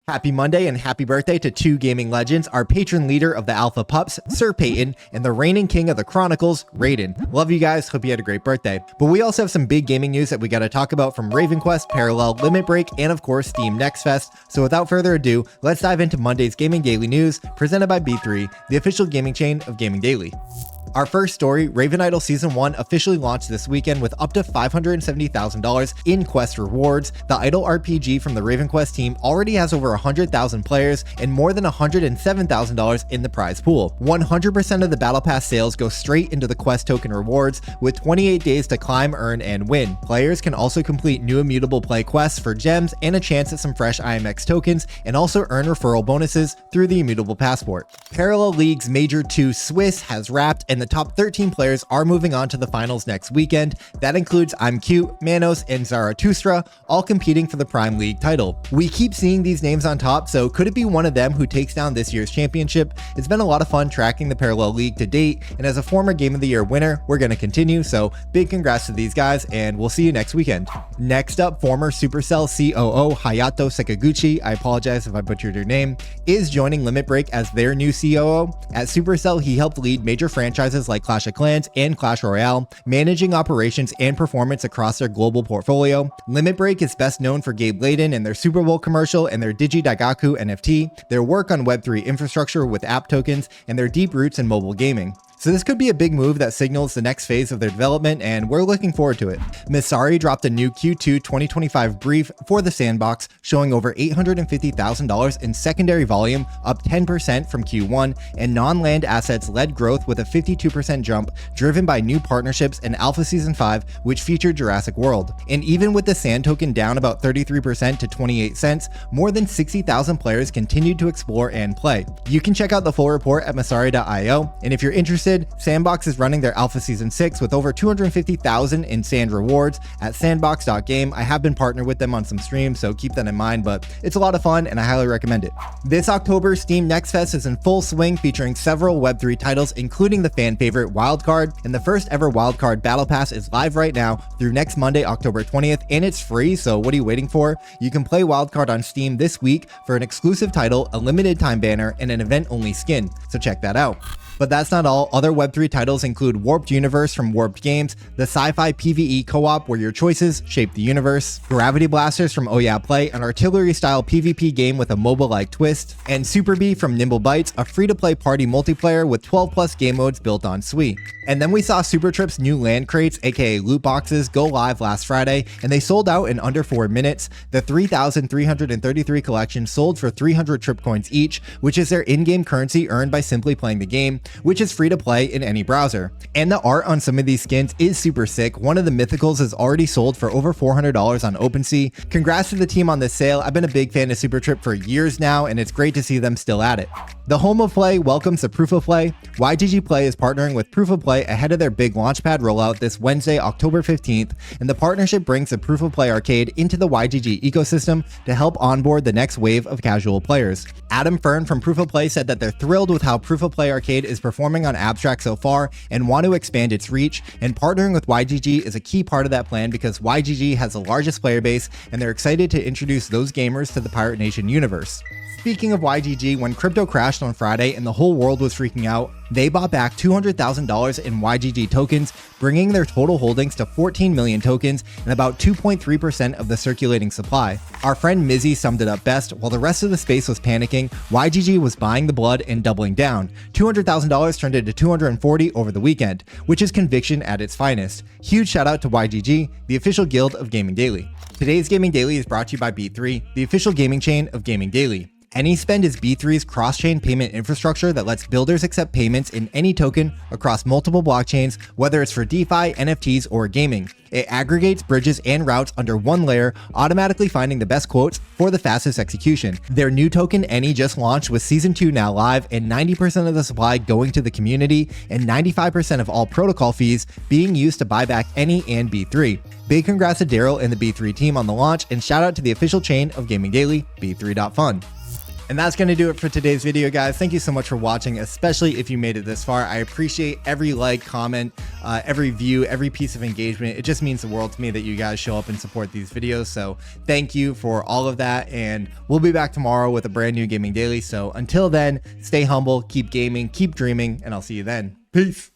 Happy Monday and happy birthday to two gaming legends, our patron leader of the Alpha Pups, Sir Peyton, and the reigning king of the Chronicles, Raiden. Love you guys, hope you had a great birthday. But we also have some big gaming news that we gotta talk about from RavenQuest, Parallel, Limitbreak, and of course Steam Next Fest. So without further ado, let's dive into Monday's Gaming Daily News, presented by B3, the official gaming chain of Gaming Daily. Our first story, RavenIdle Season 1 officially launched this weekend with up to $570,000 in quest rewards. The Idle RPG from the RavenQuest team already has over 100,000 players and more than $107,000 in the prize pool. 100% of the Battle Pass sales go straight into the quest token rewards, with 28 days to climb, earn, and win. Players can also complete new immutable play quests for gems and a chance at some fresh IMX tokens, and also earn referral bonuses through the immutable passport. Parallel League's Major 2 Swiss has wrapped, and the top 13 players are moving on to the finals next weekend. That includes I'm Cute, Manos, and Zarathustra, all competing for the Prime League title. We keep seeing these names on top, so could it be one of them who takes down this year's championship? It's been a lot of fun tracking the Parallel League to date, and as a former Game of the Year winner, we're going to continue, so big congrats to these guys, and we'll see you next weekend. Next up, former Supercell COO Hayato Sakaguchi, I apologize if I butchered your name, is joining Limitbreak as their new COO. At Supercell, he helped lead major franchises like Clash of Clans and Clash Royale, managing operations and performance across their global portfolio. Limitbreak is best known for Gabe Layden and their Super Bowl commercial and their Digi-Daigaku NFT, their work on Web3 infrastructure with app tokens, and their deep roots in mobile gaming. So this could be a big move that signals the next phase of their development, and we're looking forward to it. Masari dropped a new Q2 2025 brief for the sandbox, showing over $850,000 in secondary volume, up 10% from Q1, and non-land assets led growth with a 52% jump, driven by new partnerships and Alpha Season 5, which featured Jurassic World. And even with the sand token down about 33% to 28 cents, more than 60,000 players continued to explore and play. You can check out the full report at masari.io, and if you're interested, Sandbox is running their Alpha Season 6 with over 250,000 in sand rewards at sandbox.game. I have been partnered with them on some streams, so keep that in mind, but it's a lot of fun and I highly recommend it. This October, Steam Next Fest is in full swing, featuring several Web3 titles, including the fan favorite Wildcard, and the first ever Wildcard Battle Pass is live right now through next Monday, October 20th, and it's free, so what are you waiting for? You can play Wildcard on Steam this week for an exclusive title, a limited time banner, and an event-only skin, so check that out. But that's not all. Other Web3 titles include Warped Universe from Warped Games, the sci-fi PvE co-op where your choices shape the universe, Gravity Blasters from Oh Yeah Play, an artillery-style PvP game with a MOBA-like twist, and Super Bee from Nimble Bytes, a free-to-play party multiplayer with 12+ game modes built on Sui. And then we saw SuperTrip's new land crates, aka loot boxes, go live last Friday, and they sold out in under 4 minutes. The 3,333 collection sold for 300 trip coins each, which is their in-game currency earned by simply playing the game, which is free to play in any browser. And the art on some of these skins is super sick. One of the mythicals is already sold for over $400 on OpenSea. Congrats to the team on this sale. I've been a big fan of SuperTrip for years now, and it's great to see them still at it. The Home of Play welcomes the Proof of Play. YGG Play is partnering with Proof of Play ahead of their big Launchpad rollout this Wednesday, October 15th, and the partnership brings the Proof of Play arcade into the YGG ecosystem to help onboard the next wave of casual players. Adam Fern from Proof of Play said that they're thrilled with how Proof of Play arcade is performing on Abstract so far and want to expand its reach, and partnering with YGG is a key part of that plan because YGG has the largest player base and they're excited to introduce those gamers to the Pirate Nation universe. Speaking of YGG, when crypto crashed on Friday and the whole world was freaking out, they bought back $200,000 in YGG tokens, bringing their total holdings to 14 million tokens and about 2.3% of the circulating supply. Our friend Mizzy summed it up best. While the rest of the space was panicking, YGG was buying the blood and doubling down. $200,000 turned into $240 over the weekend, which is conviction at its finest. Huge shout out to YGG, the official guild of Gaming Daily. Today's Gaming Daily is brought to you by B3, the official gaming chain of Gaming Daily. AnySpend is B3's cross-chain payment infrastructure that lets builders accept payments in any token across multiple blockchains, whether it's for DeFi, NFTs, or gaming. It aggregates bridges and routes under one layer, automatically finding the best quotes for the fastest execution. Their new token, Any, just launched with Season 2 now live, and 90% of the supply going to the community, and 95% of all protocol fees being used to buy back Any and B3. Big congrats to Daryl and the B3 team on the launch, and shout out to the official chain of Gaming Daily, B3.fun. And that's going to do it for today's video, guys. Thank you so much for watching, especially if you made it this far. I appreciate every like, comment, every view, every piece of engagement. It just means the world to me that you guys show up and support these videos. So thank you for all of that. And we'll be back tomorrow with a brand new gaming daily. So until then, stay humble, keep gaming, keep dreaming, and I'll see you then. Peace.